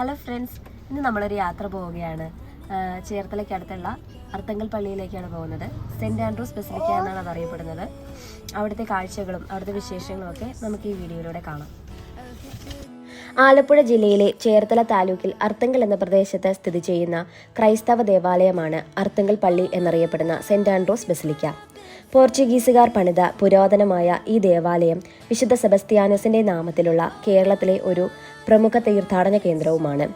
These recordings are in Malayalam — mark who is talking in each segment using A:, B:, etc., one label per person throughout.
A: ഹലോ ഫ്രണ്ട്സ്, ഇന്ന് നമ്മളൊരു യാത്ര പോവുകയാണ്. ചേർത്തലയ്ക്കടുത്തുള്ള അർത്തങ്കൽ പള്ളിയിലേക്കാണ് പോകുന്നത്. സെൻറ്റ് ആൻഡ്രൂസ് ബസിലിക്ക എന്നാണ് അത് അറിയപ്പെടുന്നത്. അവിടുത്തെ കാഴ്ചകളും അവിടുത്തെ വിശേഷങ്ങളും ഒക്കെ നമുക്ക് ഈ വീഡിയോയിലൂടെ കാണാം. ആലപ്പുഴ ജില്ലയിലെ ചേർത്തല താലൂക്കിൽ അർത്തങ്കൽ എന്ന പ്രദേശത്ത് സ്ഥിതി ചെയ്യുന്ന ക്രൈസ്തവ ദേവാലയമാണ് അർത്തങ്കൽ പള്ളി എന്നറിയപ്പെടുന്ന സെൻറ്റ് ആൻഡ്രൂസ് ബസിലിക്ക. പോർച്ചുഗീസുകാർ പണിത പുരാതനമായ ഈ ദേവാലയം വിശുദ്ധ സെബസ്ത്യാനോസിന്റെ നാമത്തിലുള്ള കേരളത്തിലെ ഒരു പ്രമുഖ തീർത്ഥാടന കേന്ദ്രവുമാണ്.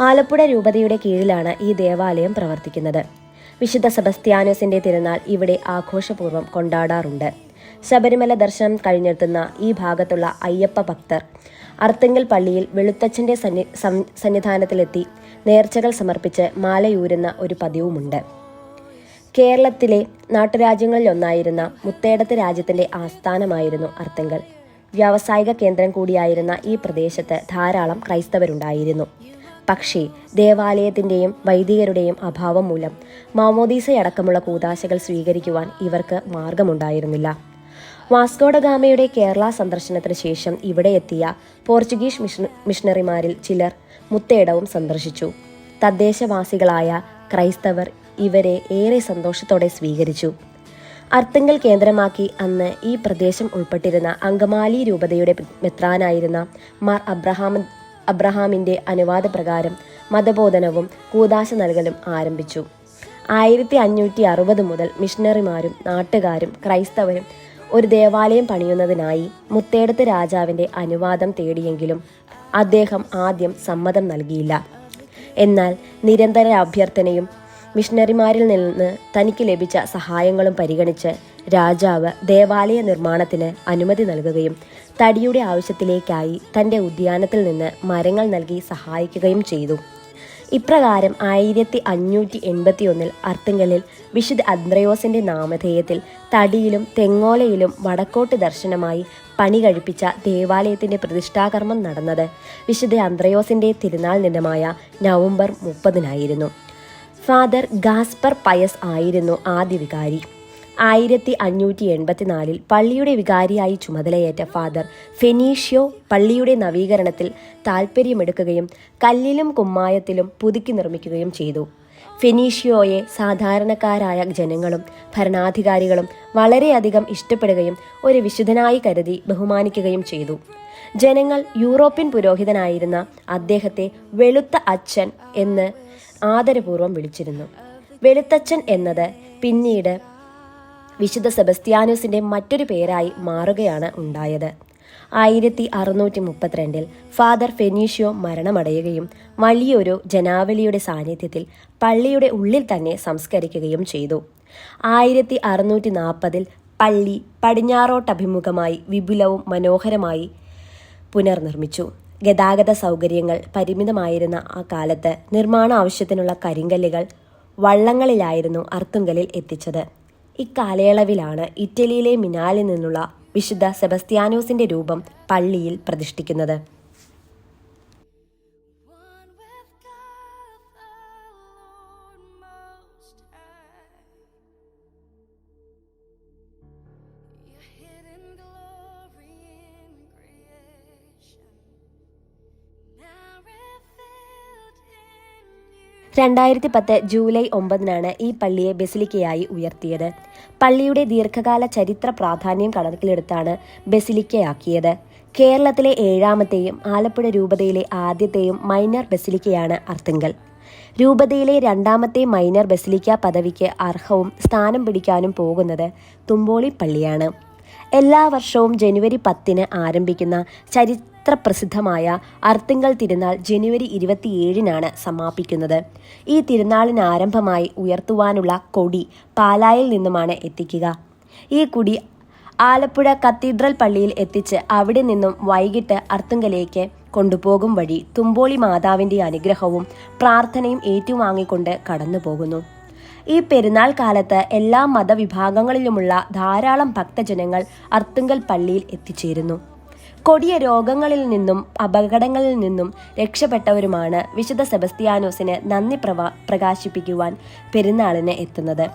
A: ആലപ്പുഴ രൂപതയുടെ കീഴിലാണ് ഈ ദേവാലയം പ്രവർത്തിക്കുന്നത്. വിശുദ്ധ സെബസ്ത്യാനോസിന്റെ തിരുനാൾ ഇവിടെ ആഘോഷപൂർവ്വം കൊണ്ടാടാറുണ്ട്. ശബരിമല ദർശനം കഴിഞ്ഞെത്തുന്ന ഈ ഭാഗത്തുള്ള അയ്യപ്പ ഭക്തർ അർത്തങ്കൽ പള്ളിയിൽ വെളുത്തച്ഛന്റെ സന്നിധാനത്തിലെത്തി നേർച്ചകൾ സമർപ്പിച്ച് മാലയൂരുന്ന ഒരു പതിവുമുണ്ട്. കേരളത്തിലെ നാട്ടുരാജ്യങ്ങളിലൊന്നായിരുന്ന മുത്തേടത്ത് രാജ്യത്തിന്റെ ആസ്ഥാനമായിരുന്നു അർത്തങ്കൽ. വ്യാവസായിക കേന്ദ്രം കൂടിയായിരുന്ന ഈ പ്രദേശത്ത് ധാരാളം ക്രൈസ്തവരുണ്ടായിരുന്നു. പക്ഷേ ദേവാലയത്തിന്റെയും വൈദികരുടെയും അഭാവം മൂലം മാമോദീസയടക്കമുള്ള കൂദാശകൾ സ്വീകരിക്കുവാൻ ഇവർക്ക് മാർഗമുണ്ടായിരുന്നില്ല. വാസ്കോഡഗാമയുടെ കേരള സന്ദർശനത്തിന് ശേഷം ഇവിടെ എത്തിയ പോർച്ചുഗീസ് മിഷണറിമാരിൽ ചിലർ മുത്തേടവും സന്ദർശിച്ചു. തദ്ദേശവാസികളായ ക്രൈസ്തവർ ഇവരെ ഏറെ സന്തോഷത്തോടെ സ്വീകരിച്ചു. അർത്തങ്കൽ കേന്ദ്രമാക്കി അന്ന് ഈ പ്രദേശം ഉൾപ്പെട്ടിരുന്ന അങ്കമാലി രൂപതയുടെ മെത്രാനായിരുന്ന മാർ അബ്രഹാമിന്റെ അനുവാദപ്രകാരം മതബോധനവും കൂദാശ നൽകലും ആരംഭിച്ചു. 1560 മുതൽ മിഷണറിമാരും നാട്ടുകാരും ക്രൈസ്തവരും ഒരു ദേവാലയം പണിയുന്നതിനായി മുത്തേടത്ത് രാജാവിന്റെ അനുവാദം തേടിയെങ്കിലും അദ്ദേഹം ആദ്യം സമ്മതം നൽകിയില്ല. എന്നാൽ നിരന്തര അഭ്യർത്ഥനയും മിഷണറിമാരിൽ നിന്ന് തനിക്ക് ലഭിച്ച സഹായങ്ങളും പരിഗണിച്ച് രാജാവ് ദേവാലയ നിർമ്മാണത്തിന് അനുമതി നൽകുകയും തടിയുടെ ആവശ്യത്തിലേക്കായി തൻ്റെ ഉദ്യാനത്തിൽ നിന്ന് മരങ്ങൾ നൽകി സഹായിക്കുകയും ചെയ്തു. ഇപ്രകാരം 1581 അർത്തങ്കലിൽ വിശുദ്ധ അന്ത്രയോസിന്റെ നാമധേയത്തിൽ തടിയിലും തെങ്ങോലയിലും വടക്കോട്ട് ദർശനമായി പണി കഴിപ്പിച്ച ദേവാലയത്തിന്റെ പ്രതിഷ്ഠാകർമ്മം നടന്നത് വിശുദ്ധ അന്ത്രയോസിന്റെ തിരുനാൾ ദിനമായ നവംബർ 30 ഫാദർ ഗാസ്പർ പയസ് ആയിരുന്നു ആദ്യ വികാരി. 1584 പള്ളിയുടെ വികാരിയായി ചുമതലയേറ്റ ഫാദർ ഫെനീഷ്യോ പള്ളിയുടെ നവീകരണത്തിൽ താൽപ്പര്യമെടുക്കുകയും കല്ലിലും കുമ്മായത്തിലും പുതുക്കി നിർമ്മിക്കുകയും ചെയ്തു. ഫെനീഷ്യോയെ സാധാരണക്കാരായ ജനങ്ങളും ഭരണാധികാരികളും വളരെയധികം ഇഷ്ടപ്പെടുകയും ഒരു വിശുദ്ധനായി കരുതി ബഹുമാനിക്കുകയും ചെയ്തു. ജനങ്ങൾ യൂറോപ്യൻ പുരോഹിതനായിരുന്ന അദ്ദേഹത്തെ വെളുത്ത അച്ഛൻ എന്ന് ആദരപൂർവ്വം വിളിച്ചിരുന്നു. വെളുത്തച്ഛൻ എന്നത് പിന്നീട് വിശുദ്ധ സെബസ്ത്യാനോസിന്റെ മറ്റൊരു പേരായി മാറുകയാണ് ഉണ്ടായത്. 1632 ഫാദർ ഫെനീഷ്യോ മരണമടയുകയും വലിയൊരു ജനാവലിയുടെ സാന്നിധ്യത്തിൽ പള്ളിയുടെ ഉള്ളിൽ തന്നെ സംസ്കരിക്കുകയും ചെയ്തു. 1640 പള്ളി പടിഞ്ഞാറോട്ടഭിമുഖമായി വിപുലവും മനോഹരമായി പുനർനിർമ്മിച്ചു. ഗതാഗത സൗകര്യങ്ങൾ പരിമിതമായിരുന്ന ആ കാലത്ത് നിർമ്മാണ ആവശ്യത്തിനുള്ള കരിങ്കല്ലുകൾ വള്ളങ്ങളിലായിരുന്നു അർത്തുങ്കലിൽ എത്തിച്ചത്. ഇക്കാലയളവിലാണ് ഇറ്റലിയിലെ മിനാലിൽ നിന്നുള്ള വിശുദ്ധ സെബസ്ത്യാനോസിന്റെ രൂപം പള്ളിയിൽ പ്രതിഷ്ഠിക്കുന്നത്. ജൂലൈ 9 ഈ പള്ളിയെ ബസിലിക്കയായി ഉയർത്തിയത്. പള്ളിയുടെ ദീർഘകാല ചരിത്ര പ്രാധാന്യം കണക്കിലെടുത്താണ് ബസിലിക്കയാക്കിയത്. കേരളത്തിലെ 7ാമത്തെയും ആലപ്പുഴ രൂപതയിലെ ആദ്യത്തെയും മൈനർ ബസിലിക്കയാണ് അർത്തങ്കൽ. രൂപതയിലെ 2ാമത്തെ മൈനർ ബസിലിക്ക പദവിക്ക് അർഹവും സ്ഥാനം പിടിക്കാനും പോകുന്നത് തുമ്പോളി പള്ളിയാണ്. എല്ലാ വർഷവും ജനുവരി 10 ആരംഭിക്കുന്ന ചരിത്രപ്രസിദ്ധമായ അർത്തങ്കൽ തിരുനാൾ ജനുവരി 27 സമാപിക്കുന്നത്. ഈ തിരുനാളിന് ആരംഭമായി ഉയർത്തുവാനുള്ള കൊടി പാലായിൽ നിന്നുമാണ് എത്തിക്കുക. ഈ കൊടി ആലപ്പുഴ കത്തീഡ്രൽ പള്ളിയിൽ എത്തിച്ച് അവിടെ നിന്നും വൈകിട്ട് അർത്തങ്കലേക്ക് കൊണ്ടുപോകും വഴി തുമ്പോളി മാതാവിന്റെ അനുഗ്രഹവും പ്രാർത്ഥനയും ഏറ്റുവാങ്ങിക്കൊണ്ട് കടന്നുപോകുന്നു. ഈ പെരുന്നാൾ കാലത്ത് എല്ലാ മതവിഭാഗങ്ങളിലുമുള്ള ധാരാളം ഭക്തജനങ്ങൾ അർത്തങ്കൽ പള്ളിയിൽ എത്തിച്ചേരുന്നു. കൊടിയ രോഗങ്ങളിൽ നിന്നും അപകടങ്ങളിൽ നിന്നും രക്ഷപ്പെട്ടവരുമാണ് വിശുദ്ധ സെബസ്ത്യാനോസിന് നന്ദി പ്രകാശിപ്പിക്കുവാൻ പെരുന്നാളിന് എത്തുന്നത്.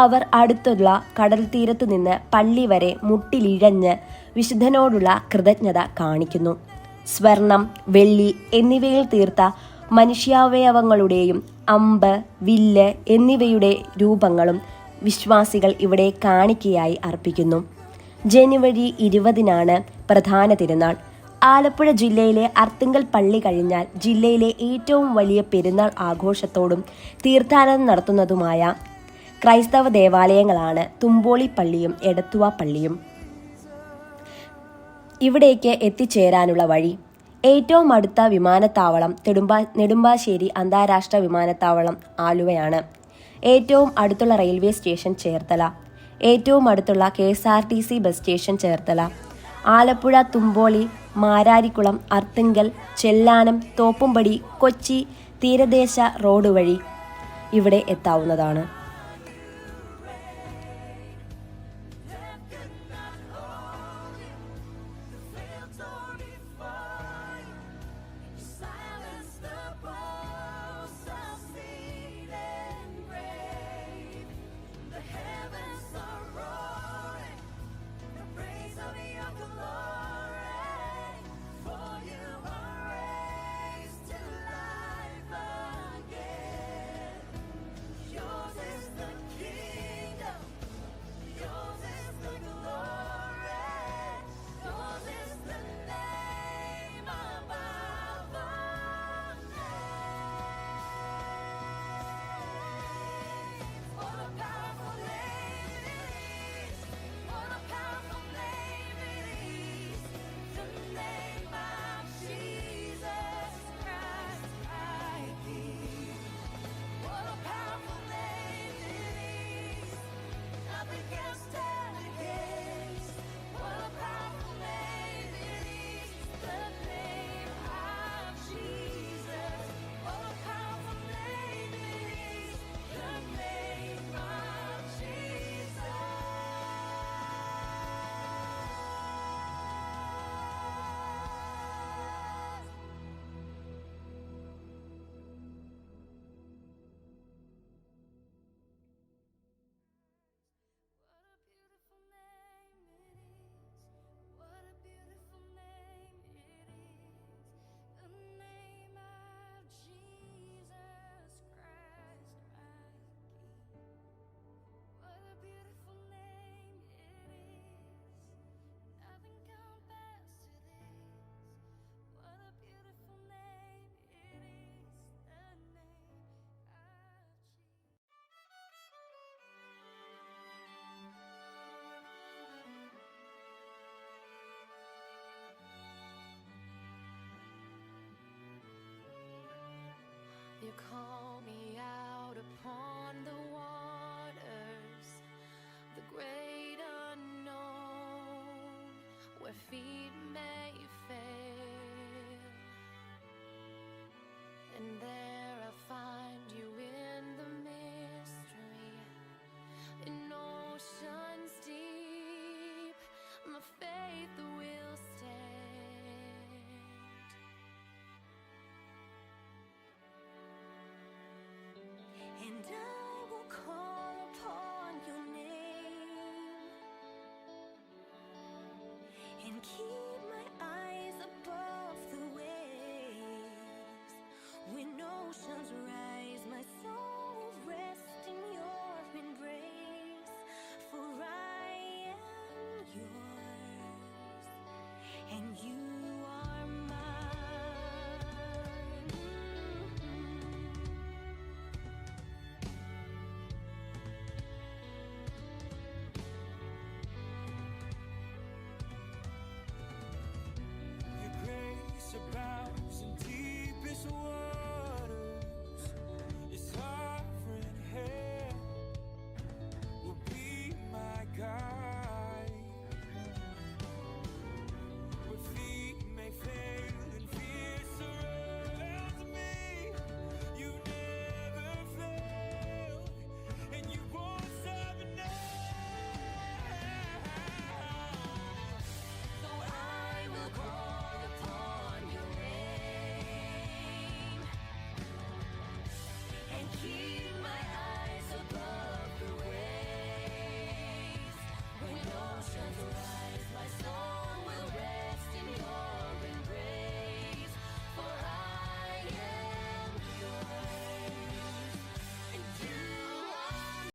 A: അവർ അടുത്തുള്ള കടൽ തീരത്തു നിന്ന് പള്ളി വരെ മുട്ടിലിഴഞ്ഞ് വിശുദ്ധനോടുള്ള കൃതജ്ഞത കാണിക്കുന്നു. സ്വർണം, വെള്ളി എന്നിവയിൽ തീർത്ത മനുഷ്യാവയവങ്ങളുടെയും അമ്പ്, വില്ല് എന്നിവയുടെ രൂപങ്ങളും വിശ്വാസികൾ ഇവിടെ കാണിക്കയായി അർപ്പിക്കുന്നു. ജനുവരി 20-നാണ് പ്രധാന തിരുനാൾ. ആലപ്പുഴ ജില്ലയിലെ അർത്തുങ്കൽ പള്ളി കഴിഞ്ഞാൽ ജില്ലയിലെ ഏറ്റവും വലിയ പെരുന്നാൾ ആഘോഷത്തോടും തീർത്ഥാടനം നടത്തുന്നതുമായ ക്രൈസ്തവ ദേവാലയങ്ങളാണ് തുമ്പോളി പള്ളിയും എടത്തുവ പള്ളിയും. ഇവിടേക്ക് എത്തിച്ചേരാനുള്ള വഴി: ഏറ്റവും അടുത്ത വിമാനത്താവളം നെടുമ്പാശ്ശേരി അന്താരാഷ്ട്ര വിമാനത്താവളം ആലുവയാണ്. ഏറ്റവും അടുത്തുള്ള റെയിൽവേ സ്റ്റേഷൻ ചേർത്തല. ഏറ്റവും അടുത്തുള്ള KSRTC bus station Cherthala. Alappuzha, Thumpoly, Mararikulam, Arthunkal, Chellanam, Thoppumpady, Kochi തീരദേശ റോഡ് വഴി ഇവിടെ എത്താവുന്നതാണ്.
B: You call me out upon the waters, the great unknown, where feet may fail, and there I find you in the mystery, in oceans deep, my faith will stand.
C: And I will call upon your name and keep my eyes above the waves. When oceans rise, my soul will rest in your embrace. For I am yours, and you